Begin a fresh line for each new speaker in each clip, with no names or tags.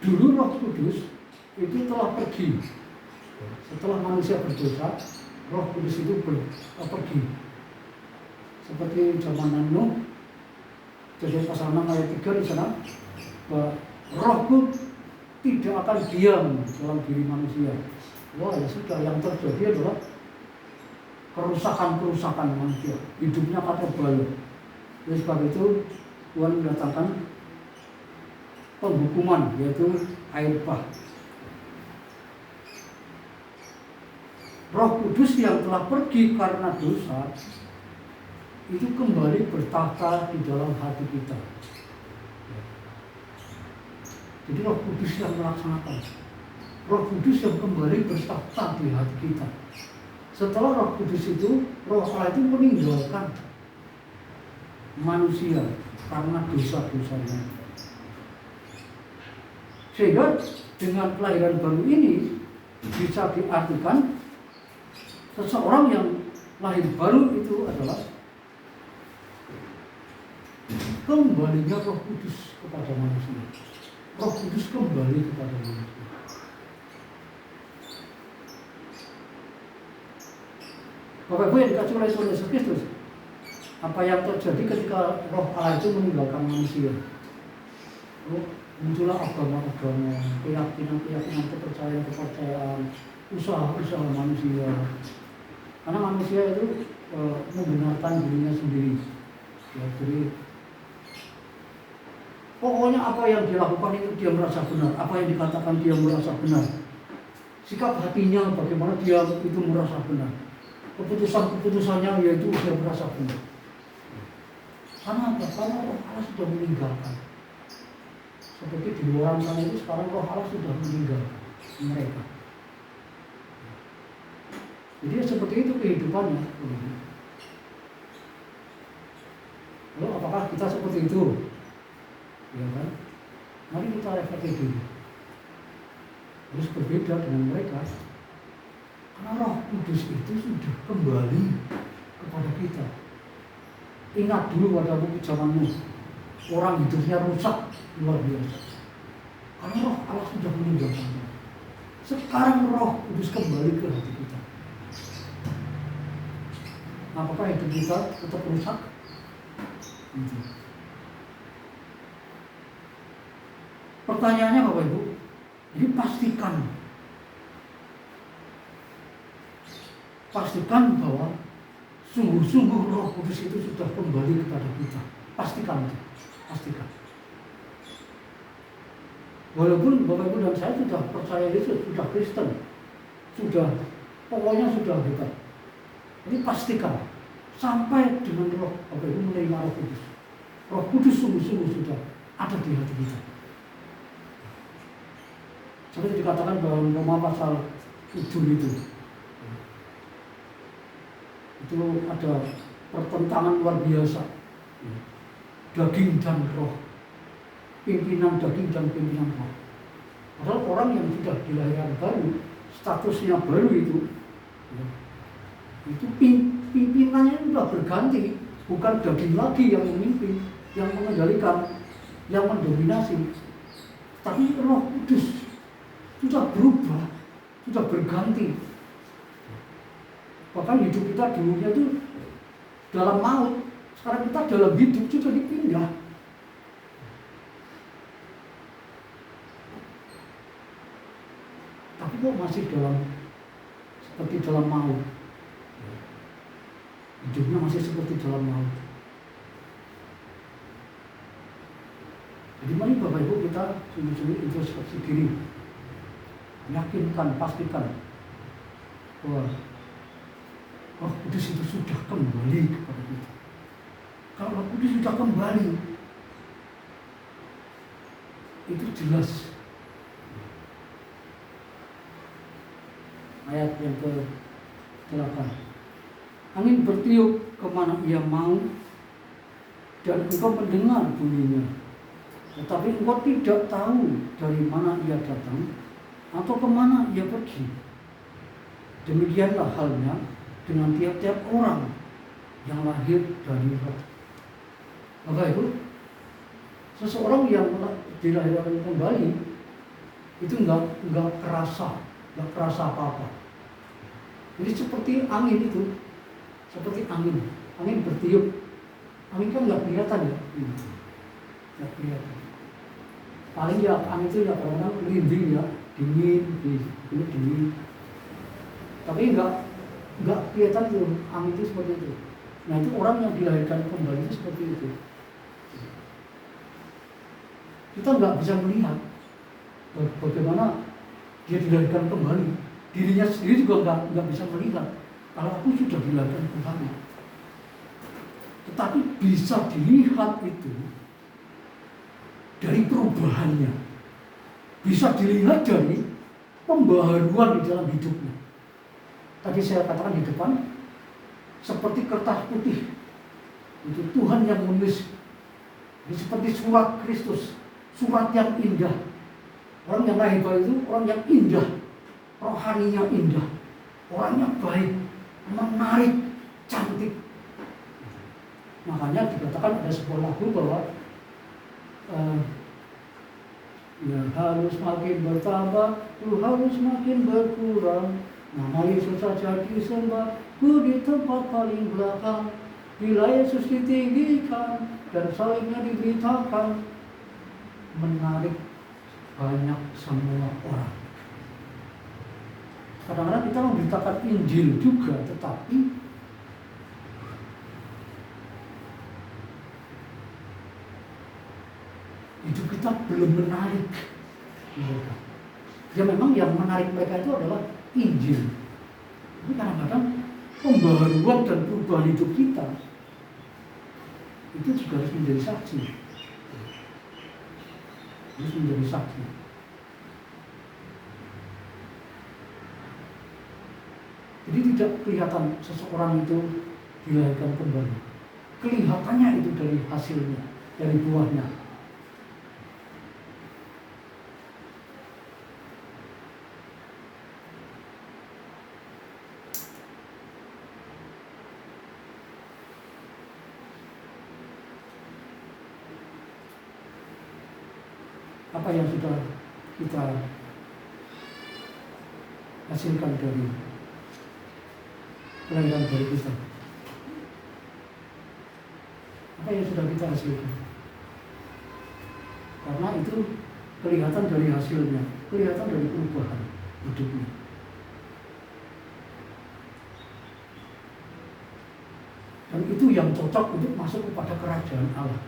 dulu Roh Kudus itu telah pergi. Setelah manusia berdosa, Roh Kudus itu pergi. Seperti zaman Nuh, jadi pasal 6 ayat 3 di sana, bahwa Rohku tidak akan diam dalam diri manusia. Wah, ya sudah, yang terjadi adalah kerusakan manusia. Hidupnya kata balau. Oleh sebab itu Tuhan mendatangkan penghukuman, yaitu air bah. Roh Kudus yang telah pergi karena dosa itu kembali bertahta di dalam hati kita. Jadi Roh Kudus yang melaksanakan, Roh Kudus yang kembali bertahta di hati kita. Setelah Roh Kudus itu, Roh Allah itu meninggalkan manusia karena dosa-dosanya. Sehingga dengan kelahiran baru ini bisa diartikan seseorang yang lahir baru itu adalah kembalinya Roh Kudus kepada manusia. Roh Kudus kembali kepada manusia. Bapak Ibu yang dikasih oleh Tuhan Yesus Kristus, apa yang terjadi ketika Roh Allah itu meninggalkan manusia? Muncullah agama-agama, keyakinan-keyakinan, kepercayaan-kepercayaan, usaha-usaha manusia. Karena manusia itu membenarkan dirinya sendiri. Ya, jadi pokoknya apa yang dilakukan itu dia merasa benar, apa yang dikatakan dia merasa benar. Sikap hatinya bagaimana dia itu merasa benar. Keputusan-keputusannya yaitu dia merasa benar. Karena apa? Karena Roh Allah sudah meninggalkan. Seperti di luar sana itu sekarang Roh Allah sudah meninggalkan mereka. Jadi seperti itu kehidupannya. Lalu apakah kita seperti itu? Ya kan? Mari kita refleksi dulu. Harus berbeda dengan mereka. Karena Roh Kudus itu sudah kembali kepada kita. Ingat dulu pada buku zamanmu, orang hidupnya rusak luar biasa. Karena Roh Allah sudah meninggalkannya. Sekarang Roh Kudus kembali ke hati kita. Apakah hidup kita tetap rusak? Gitu. Pertanyaannya Bapak Ibu, ini pastikan bahwa sungguh-sungguh Roh Kudus itu sudah kembali kepada kita. Pastikan itu, pastikan. Walaupun Bapak Ibu dan saya sudah percaya Yesus, sudah Kristen, pokoknya sudah hebat. Ini pastikan sampai dengan Roh Bapak Ibu menerima Roh Kudus. Roh Kudus sungguh-sungguh sudah ada di hati kita. Seperti dikatakan dalam Roma pasal 7 itu ada pertentangan luar biasa. Daging dan roh, pimpinan daging dan pimpinan roh. Padahal orang yang sudah dilahirkan baru, statusnya baru itu pimpinannya sudah berganti, bukan daging lagi yang memimpin, yang mengendalikan, yang mendominasi, tapi Roh Kudus sudah berubah, sudah berganti. Bahkan hidup kita dulunya itu dalam maut, sekarang kita dalam hidup sudah dipindah. Tapi kok masih seperti dalam maut? Hidupnya masih seperti dalam maut. Jadi mari Bapak Ibu kita sungguh-sungguh introspeksi diri, yakinkan, pastikan bahwa Roh Kudus itu sudah kembali kepada kita. Kalau Roh Kudus sudah kembali, itu jelas. Ayat yang ke-8. Angin bertiup kemana ia mau, dan engkau mendengar bunyinya. Tetapi engkau tidak tahu dari mana ia datang atau kemana ia pergi. Demikianlah halnya dengan tiap-tiap orang yang lahir dari Roh. Bapak Ibu, seseorang yang dilahirkan kembali itu nggak kerasa apa-apa. Jadi seperti angin itu, seperti angin bertiup. Angin kan nggak kelihatan ya, nggak kelihatan. Paling ya angin itu ya kadang-kadang merinding ya, dingin, dingin. Tapi nggak kelihatan tuh angin itu seperti itu. Nah itu orang yang dilahirkan kembali itu seperti itu. Kita nggak bisa melihat bagaimana dia dilahirkan kembali. Dirinya sendiri juga nggak bisa melihat kalau aku sudah dilahirkan kembali. Tetapi bisa dilihat itu dari perubahannya, bisa dilihat dari pembaharuan di dalam hidupnya. Tadi saya katakan di depan, seperti kertas putih, itu Tuhan yang menulis, seperti surat Kristus, surat yang indah. Orang yang lahir baru itu orang yang indah, rohaninya indah, orangnya baik, menarik, cantik. Makanya dikatakan ada sebuah lagu bahwa ya harus makin bertambah, lu harus makin berkurang. Nama Yesus saja disembah, ku di tempat paling belakang. Bila Yesus ditinggikan dan salibnya diberitakan, menarik banyak semua orang. Kadang-kadang kita memberitakan Injil juga, tetapi hidup kita belum menarik mereka. Ya memang yang menarik mereka itu adalah Injil. Tapi kadang-kadang pembaharuan dan perubahan hidup kita itu juga harus menjadi saksi. Harus menjadi saksi. Jadi tidak kelihatan seseorang itu dilahirkan kembali. Kelihatannya itu dari hasilnya, dari buahnya. Apa yang sudah kita hasilkan dari kelahiran baru kita? Apa yang sudah kita hasilkan? Karena itu kelihatan dari hasilnya, kelihatan dari perubahan hidupnya. Dan itu yang cocok untuk masuk kepada kerajaan Allah.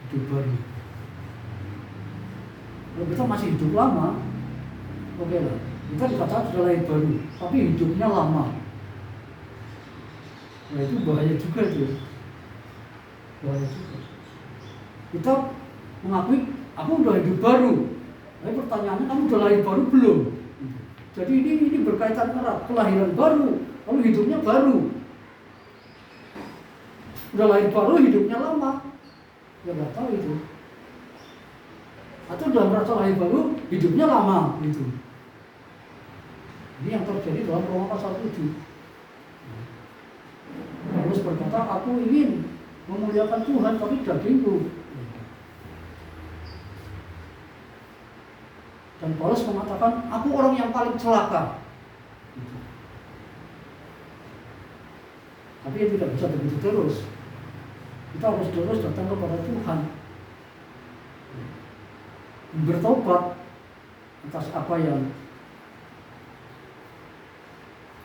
Hidup baru. Kalau kita masih hidup lama, oke lah. Kita dikatakan sudah lahir baru, tapi hidupnya lama. Nah itu bahaya juga itu. Bahaya juga. Kita mengakui, aku udah hidup baru. Tapi pertanyaannya, kamu udah lahir baru belum? Jadi ini berkaitan erat. Kelahiran baru, lalu hidupnya baru. Udah lahir baru, hidupnya lama. Ya nggak tahu itu. Atau udah merasa lahir baru, hidupnya lama gitu. Ini yang terjadi dalam Roma pasal 7. Paulus berkata, aku ingin memuliakan Tuhan tapi dagingku. Dan Paulus mengatakan, aku orang yang paling celaka. Tapi ya tidak bisa begitu terus. Kita harus terus datang kepada Tuhan, bertobat atas apa yang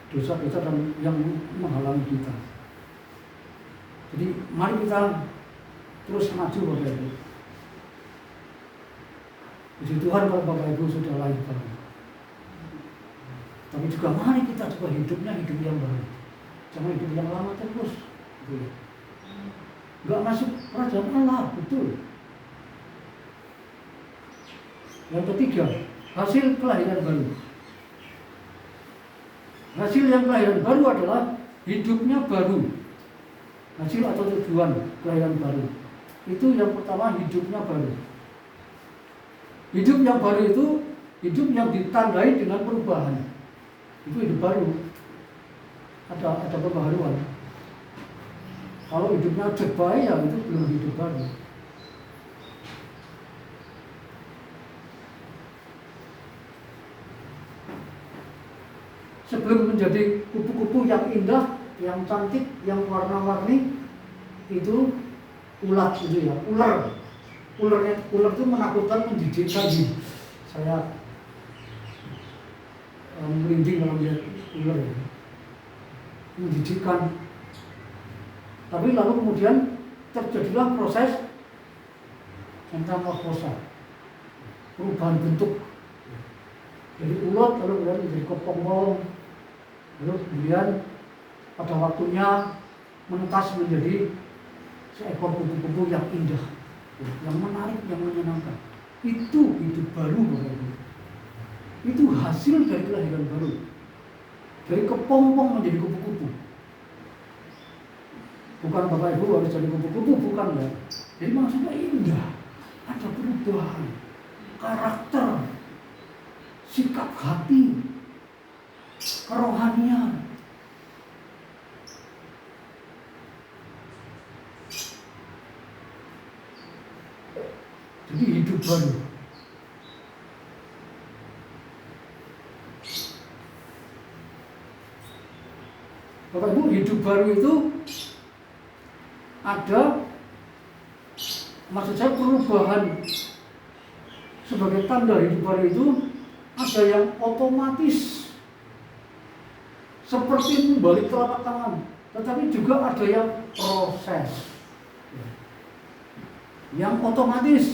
dosa-dosa dan yang menghalangi kita. Jadi mari kita terus maju Bapak Ibu. Puji Tuhan kalau Bapak Ibu sudah lahir baru. Tapi juga mari kita coba hidupnya hidup yang baru. Jangan hidup yang lama terus. Enggak masuk kerajaan Allah, betul. Yang ketiga, hasil kelahiran baru. Hasil yang kelahiran baru adalah hidupnya baru. Hasil atau tujuan kelahiran baru. Itu yang pertama, hidupnya baru. Hidup yang baru itu hidup yang ditandai dengan perubahan. Itu hidup baru. Ada pembaharuan. Kalau hidupnya cebai ya itu belum hidup baru. sebelum menjadi kupu-kupu yang indah, yang cantik, yang warna-warni, itu ulat itu ya, ular. Ular itu menakutkan, menjijikkan. Saya merinding kalau lihat ular ya. Menjijikkan. Tapi lalu kemudian terjadilah proses metamorfosa, perubahan bentuk. Dari ulat lalu kemudian menjadi kepompong, lalu kemudian pada waktunya menetas menjadi seekor kupu-kupu yang indah, yang menarik, yang menyenangkan. Itu hidup baru, Bapak Ibu. Itu hasil dari kelahiran baru. Dari kepompong menjadi kupu-kupu. Bukan Bapak Ibu harus jadi kupu-kupu, bukan ya. Jadi maksudnya indah. Ada perubahan karakter, sikap hati, kerohanian. Jadi hidup baru. Bapak Ibu, hidup baru itu ada, maksud saya perubahan sebagai tanda hidup baru itu ada yang otomatis seperti membalik telapak tangan, tetapi juga ada yang proses. Yang otomatis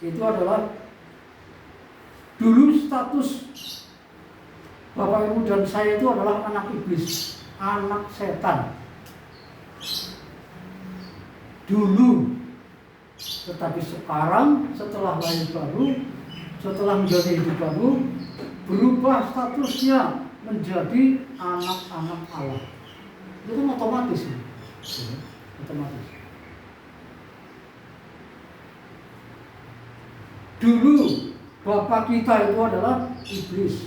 itu adalah dulu status Bapak Ibu dan saya itu adalah anak iblis, anak setan. Dulu, tetapi sekarang setelah lahir baru, setelah menjadi hidup baru, berubah statusnya menjadi anak-anak Allah. Itu kan otomatis, otomatis. Dulu bapak kita itu adalah iblis.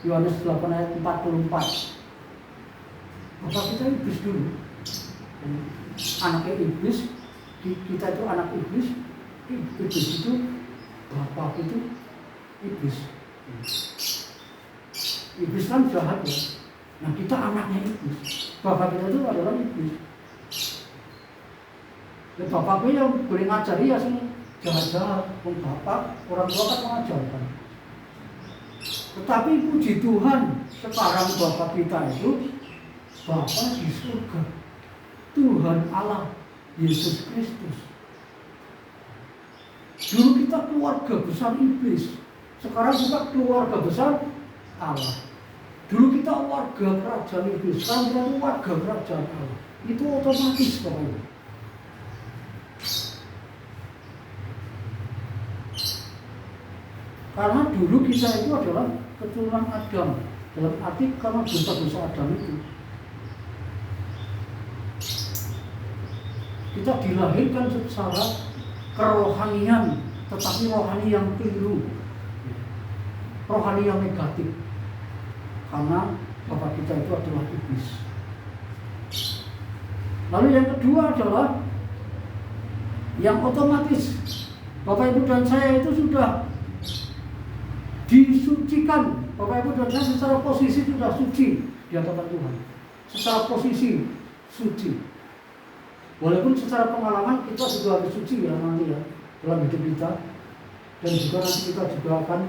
Yohanes 8 ayat 44. Bapak kita iblis dulu. Anaknya iblis, kita itu anak iblis. Iblis itu, bapak itu iblis. Iblis kan jahat ya. Nah kita anaknya iblis. Bapak kita itu adalah iblis. Ya bapaknya yang boleh ngajari ya sih jahat-jahat. Bapak, orang tua kan mengajarkan. Tetapi puji Tuhan, sekarang bapak kita itu Bapa di surga, Tuhan Allah Yesus Kristus. Dulu kita keluarga besar iblis, sekarang kita keluarga besar Allah. Dulu kita warga kerajaan iblis, sekarang kita warga kerajaan Allah. Itu otomatis Bapak. Karena dulu kita itu adalah keturunan Adam, dalam arti karena dosa-dosa Adam itu. Kita dilahirkan secara kerohanian, tetapi rohani yang keliru, rohani yang negatif. Karena bapak kita itu adalah iblis. Lalu yang kedua adalah yang otomatis. Bapak Ibu dan saya itu sudah disucikan. Bapak Ibu dan saya secara posisi sudah suci di hadapan Tuhan. Secara posisi suci. Walaupun secara pengalaman kita juga harus suci ya nanti ya dalam hidup kita. Dan juga nanti kita juga akan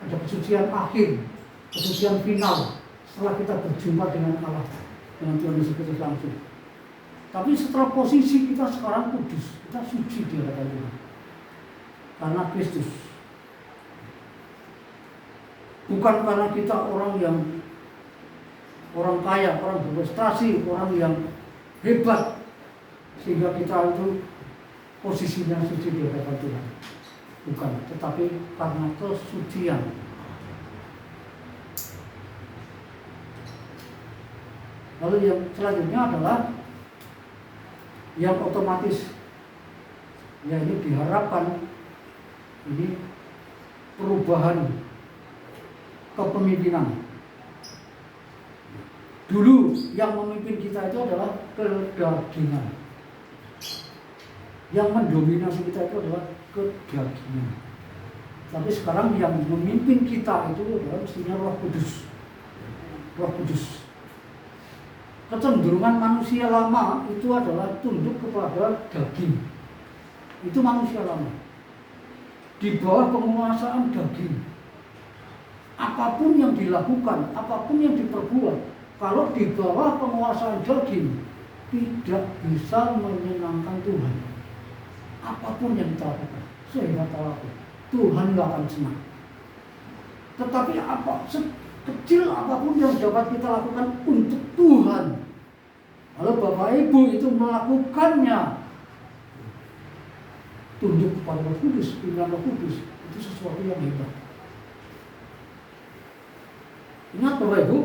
ada kesucian akhir, kesucian final setelah kita berjumpa dengan Allah, dengan Tuhan Yesus Kristus langsung. Tapi setelah posisi kita sekarang kudus, kita suci di hadapan Tuhan karena Kristus. Bukan karena kita orang kaya, orang berprestasi, orang yang hebat, sehingga kita itu posisinya suci di hadapan Tuhan. Bukan, tetapi karena kesucian. Lalu yang selanjutnya adalah yang otomatis. Ya ini diharapkan ini perubahan kepemimpinan. Dulu yang memimpin kita itu adalah kedagingan. Yang mendominasi kita itu adalah kedagingan. Tapi sekarang yang memimpin kita itu adalah mestinya Roh Kudus. Roh Kudus. Kecenderungan manusia lama itu adalah tunduk kepada daging. Itu manusia lama. Di bawah penguasaan daging. Apapun yang dilakukan, apapun yang diperbuat, kalau di bawah penguasaan daging, tidak bisa menyenangkan Tuhan. Apapun yang kita lakukan, sehebat apapun, Tuhan gak akan senang. Tetapi kecil apapun yang dapat kita lakukan untuk Tuhan, kalau Bapak Ibu itu melakukannya tunduk kepada Roh Kudus, pimpinan Roh Kudus, itu sesuatu yang hebat. Ingat Bapak Ibu,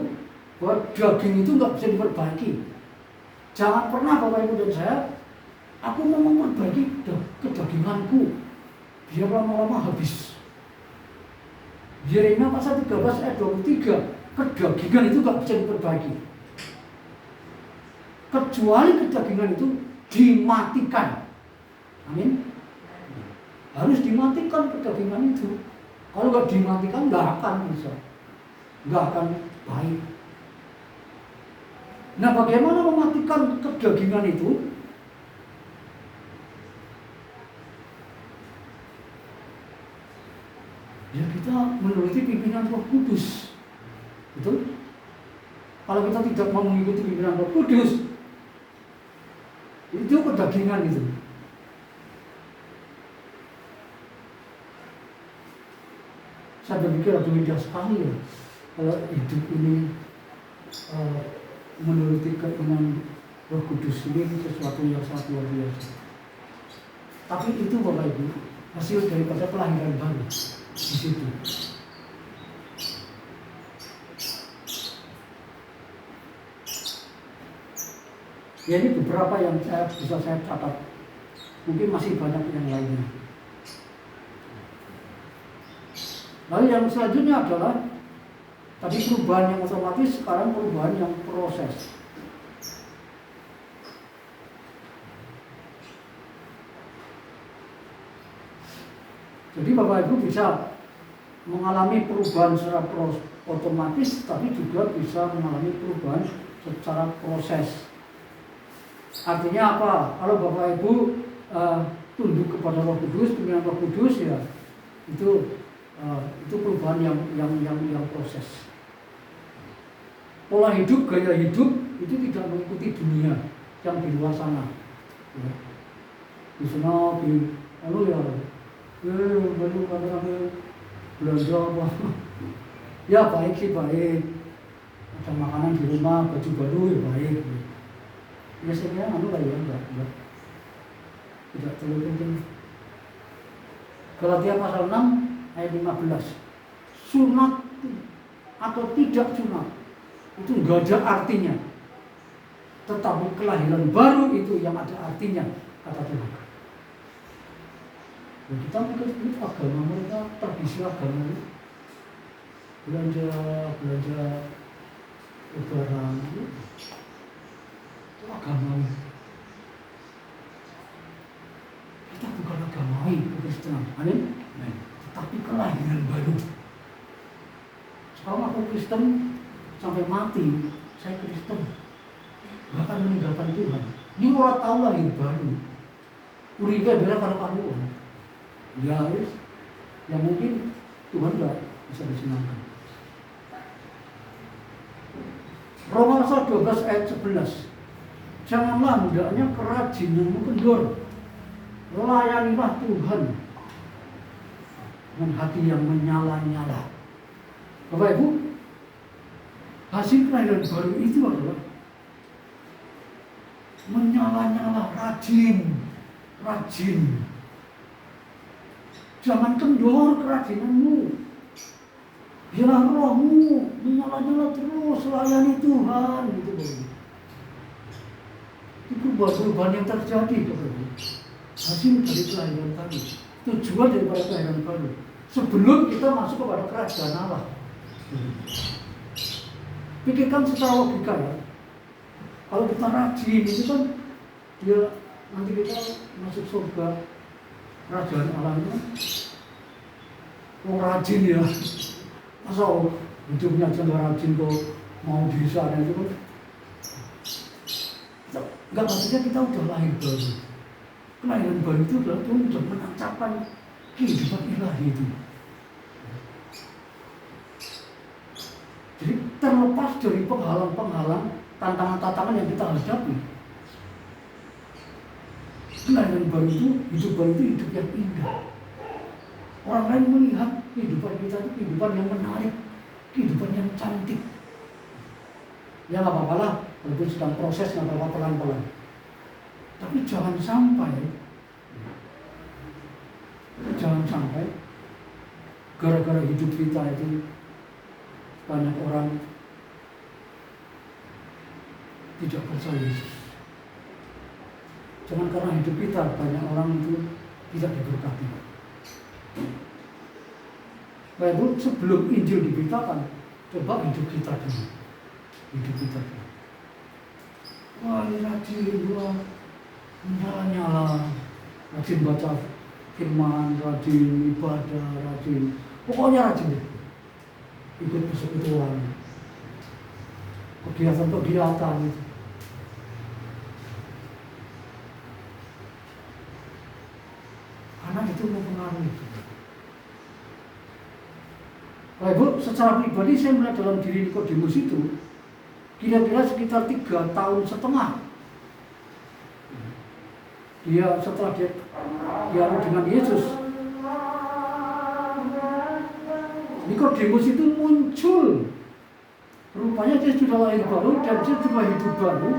bahwa daging itu nggak bisa diperbaiki. Jangan pernah Bapak Ibu dan saya, aku mau memperbaiki kedaginganku, biar lama-lama habis. Yeremia pasal 13 ayat 23, kedagingan itu nggak bisa diperbaiki. Kecuali kedagingan itu dimatikan. Amin. Harus dimatikan kedagingan itu. Kalau nggak dimatikan nggak akan bisa, nggak akan baik. Nah, bagaimana mematikan kedagingan itu? Ya kita menuruti pimpinan Roh Kudus. Betul? Kalau kita tidak mau mengikuti pimpinan Roh Kudus, itu kedagingan itu. Saya berpikir ada indah sekali ya, kalau hidup ini menuruti keinginan Roh Kudus ini sesuatu yang sangat luar biasa. Tapi itu Bapak Ibu, hasil daripada kelahiran baru di situ. Ya, ini beberapa yang bisa saya catat. Mungkin masih banyak yang lainnya. Lalu yang selanjutnya adalah tadi perubahan yang otomatis, sekarang perubahan yang proses. Jadi Bapak Ibu bisa mengalami perubahan secara otomatis, tapi juga bisa mengalami perubahan secara proses. Artinya apa? Kalau Bapak Ibu tunduk kepada Roh Kudus, pimpinan Roh Kudus, ya itu perubahan yang proses. Pola hidup, gaya hidup itu tidak mengikuti dunia yang di luar sana. Ya. Di sana baru kadang-kadang belanja apa? Ya baik sih baik. Ada makanan di rumah, baju baru ya baik. Ya saya kira enggak. Tidak terlalu penting. Galatia pasal 6 ayat 15. Sunat atau tidak sunat itu enggak ada artinya. Tetapi kelahiran baru itu yang ada artinya, kata Tuhan. Ya, kita mengikuti agama mereka, tradisi agama itu. Belanja lebaran itu agamawi. Kita bukan agamawi, Kristen. Amin. Tetapi kelahiran baru. Sekarang aku Kristen sampai mati, saya Kristen. Bahkan meninggalkan Tuhan. Ini orang tahu lahir baru. Uripe bela karo kamu. Ya, yang mungkin Tuhan tidak bisa disenangkan. Roma pasal 12 ayat 11. Janganlah hendaknya kerajinanmu kendor. Layanilah Tuhan dengan hati yang menyala-nyala. Bapak Ibu, hasil kelahiran baru itu adalah menyala-nyala, rajin. Jangan kendor kerajinanmu. Biarlah rohmu menyala-nyala terus, layani Tuhan. Gitu, itu perubahan yang terjadi, Bapak-Ibu. Hasil dari kelahiran baru, tujuan daripada kelahiran baru. Sebelum kita masuk kepada kerajaan Allah. Pikirkan secara logika ya. Kalau kita rajin itu kan dia nanti kita masuk surga kerajaan Allah itu. Oh rajin ya. Masa hidupnya aja nggak rajin kok mau di sana itu kan. Enggak, maksudnya kita udah lahir baru. Kelahiran baru itu adalah Tuhan sudah menancapkan kehidupan ilahi itu. Jadi terlepas dari penghalang-penghalang, tantangan-tantangan yang kita hadapi, kelahiran baru itu, hidup baru itu hidup yang indah. Orang lain melihat kehidupan kita itu kehidupan yang menarik, kehidupan yang cantik. Ya nggak apa-apa lah, walaupun sedang proses, nggak apa-apa, pelan-pelan. Tapi jangan sampai gara-gara hidup kita itu banyak orang tidak percaya Yesus. Jangan karena hidup kita banyak orang itu tidak diberkati. Baik, sebelum Injil diberitakan, coba hidup kita dulu. Hidup kita dulu. Wah, ini rajin, wah, nyala-nyala, rajin baca firman, rajin ibadah, rajin, pokoknya rajin deh. Ikut persekutuan, kegiatan itu. Karena itu mempengaruhi. Bapak Ibu, secara pribadi saya melihat dalam diri Nikodemus itu kira-kira sekitar 3,5 tahun. Dia setelah dialog dengan Yesus, Nikodemus itu muncul. Rupanya dia sudah lahir baru dan dia juga hidup baru.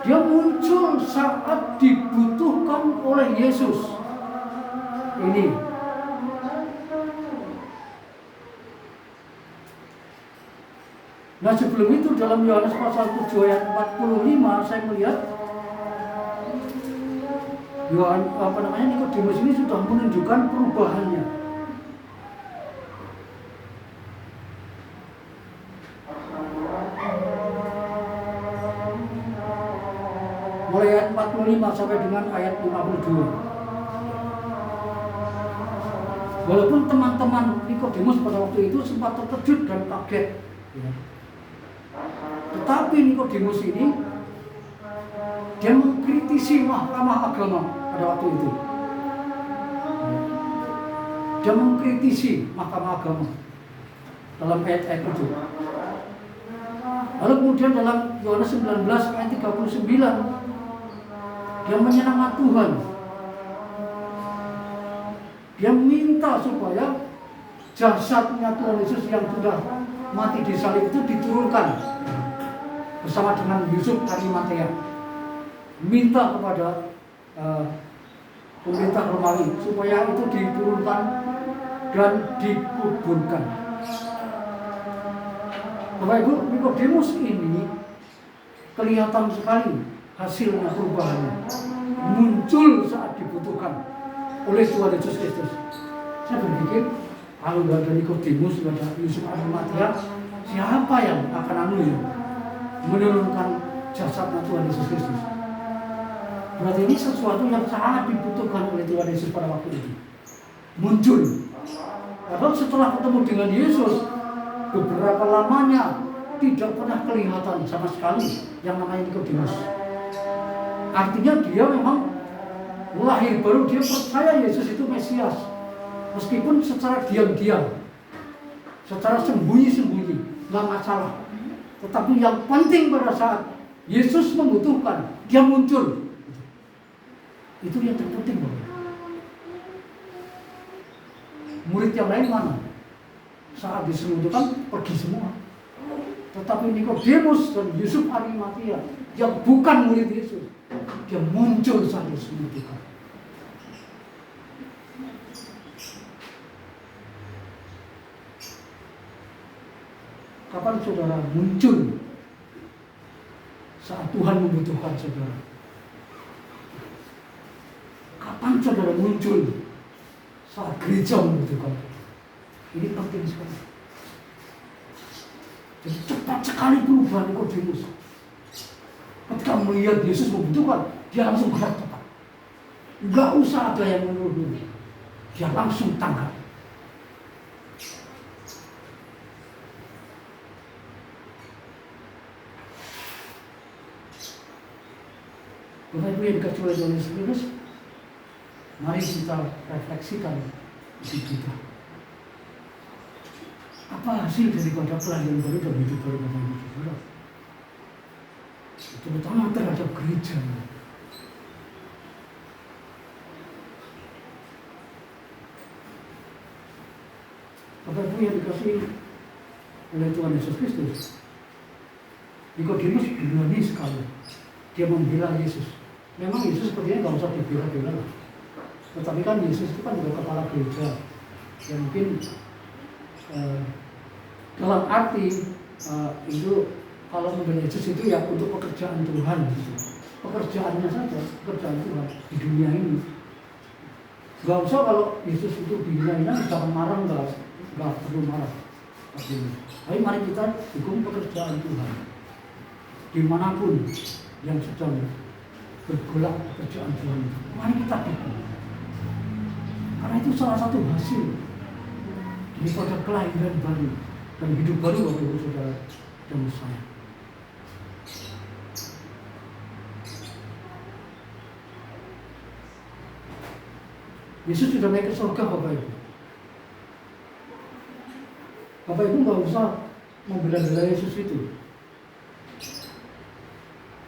Dia muncul saat dibutuhkan oleh Yesus. Ini. Nah, sebelum itu dalam Yohanes pasal 7 ayat 45 saya melihat Nikodemus ini sudah menunjukkan perubahannya. Mulai ayat 45 sampai dengan ayat 52. Walaupun teman-teman Nikodemus pada waktu itu sempat terkejut dan kaget, ya. Tetapi Nikodemus ini dia mengkritisi mahkamah agama pada waktu itu. Dia mengkritisi mahkamah agama dalam ayat-ayat itu. Lalu kemudian dalam Yohanes 19 ayat 39 dia menyenangkan Tuhan. Dia minta supaya jasadnya Tuhan Yesus yang sudah mati di salib itu diturunkan bersama dengan Yusuf Arimatea. Minta kepada pemerintah Romawi supaya itu diturunkan dan dikuburkan. Bapak Ibu, Nikodemus ini kelihatan sekali hasilnya perubahannya. Muncul saat dibutuhkan oleh Tuhan Yesus Kristus. Saya berpikir, kalau nggak ada Nikodemus, nggak ada Yusuf Arimatea, siapa yang akan menurunkan jasadnya Tuhan Yesus Kristus? Berarti ini sesuatu yang sangat dibutuhkan oleh Tuhan Yesus pada waktu itu. Muncul. Padahal setelah ketemu dengan Yesus, beberapa lamanya tidak pernah kelihatan sama sekali yang namanya Nikodemus. Artinya dia memang lahir baru, dia percaya Yesus itu Mesias. Meskipun secara diam-diam, secara sembunyi-sembunyi, nggak masalah. Tetapi yang penting pada saat Yesus membutuhkan, dia muncul. Itu yang terpenting, Bapak. Murid yang lain mana? Saat disuruh kan pergi semua. Tetapi Nikodemus dan Yusuf Arimatea yang bukan murid Yesus, dia muncul saat Yesus membutuhkan. Kapan saudara muncul saat Tuhan membutuhkan saudara? Kapan saudara muncul saat gereja membutuhkan? Ini penting sekali. Jadi cepat sekali perubahan Nikodemus. Ketika melihat Yesus membutuhkan, dia langsung gerak cepat. Enggak usah ada yang menurut, dia langsung tanggap. Bapak Ibu yang dikasih oleh Tuhan Yesus Kristus, mari kita refleksikan hidup kita. Apa hasil daripada kelahiran baru dan hidup baru Bapak Ibu Saudara? Terutama terhadap gereja. Bapak Ibu yang dikasih oleh Tuhan Yesus Kristus, Nikodemus berani sekali. Dia membela Yesus. Memang Yesus sepertinya nggak usah dibela-bela. Tetapi kan Yesus itu kan juga kepala gereja. Ya mungkin dalam arti itu kalau membela Yesus itu ya untuk pekerjaan Tuhan gitu. Pekerjaannya saja, pekerjaan Tuhan di dunia ini. Gak usah kalau Yesus itu dihina-hina jangan marah, nggak perlu marah. Tapi mari kita dukung pekerjaan Tuhan dimanapun yang sedang bergolak pekerjaan Tuhan. Mari kita dukung. Karena itu salah satu hasil daripada kelahiran baru dan hidup baru Bapak Ibu Saudara dan saya. Yesus sudah naik ke surga Bapak Ibu. Bapak Ibu nggak usah membela-bela Yesus itu.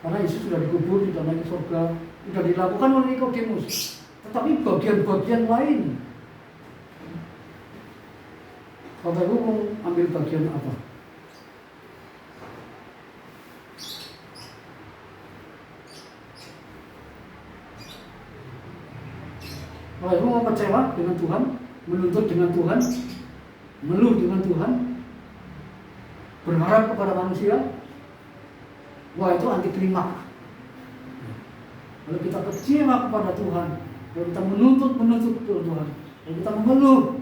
Karena Yesus sudah dikubur, sudah naik ke surga, sudah dilakukan oleh Nikodemus. Tetapi bagian-bagian lain, Bapak Ibu mau ambil bagian apa? Bapak Ibu mau kecewa dengan Tuhan, menuntut dengan Tuhan, mengeluh dengan Tuhan, berharap kepada manusia? Wah, itu anti klimaks. Kalau kita kecewa kepada Tuhan, kalau kita menuntut Tuhan, kalau kita mengeluh,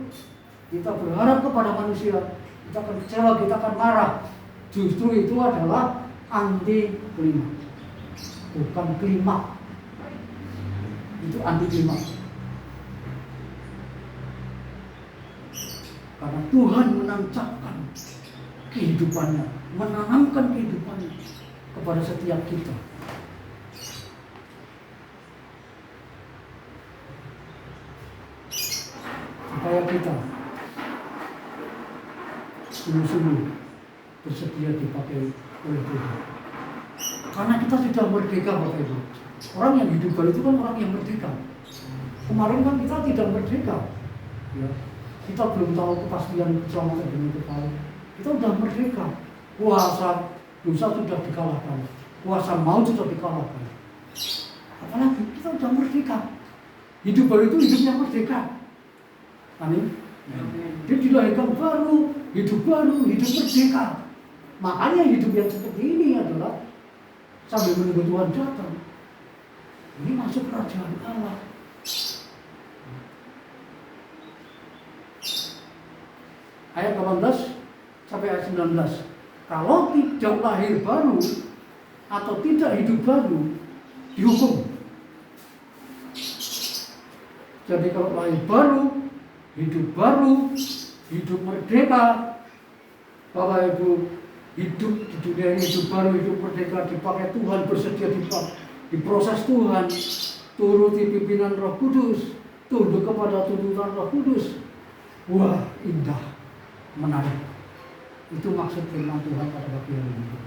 kita berharap kepada manusia, kita akan kecewa, kita akan marah. Justru itu adalah anti klimaks, bukan klimaks. Itu anti klimaks. Karena Tuhan menancapkan kehidupannya, menanamkan kehidupannya kepada setiap kita. Supaya kita sungguh-sungguh bersedia dipakai oleh Tuhan. Karena kita sudah merdeka Bapak Ibu. Orang yang hidup baru itu kan orang yang merdeka. Kemarin kan kita tidak merdeka. Ya. Kita belum tahu kepastian keselamatan demi kepala. Kita sudah merdeka. Kuasa dosa sudah dikalahkan. Kuasa maut sudah dikalahkan. Apalagi kita sudah merdeka. Hidup baru itu hidup yang merdeka. Amin. Dia dilahirkan baru, hidup merdeka. Makanya hidup yang seperti ini adalah sambil menunggu Tuhan datang. Ini masuk kerajaan Allah. Ayat 18 sampai ayat 19. Kalau tidak lahir baru atau tidak hidup baru, dihukum. Jadi kalau lahir baru, hidup merdeka, Bapak Ibu, hidup di dunia ini, hidup baru, hidup merdeka, dipakai Tuhan, bersedia diproses Tuhan, turuti pimpinan Roh Kudus, tunduk kepada tuntunan Roh Kudus. Wah, indah, menarik. Itu maksud firman Tuhan pada waktu yang ini.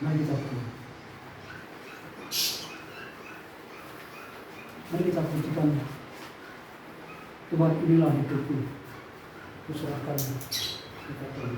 Mari kita berdoa. Mari kita pujikan Tuhan, inilah hidupku, kuserahkan kita Tuhan.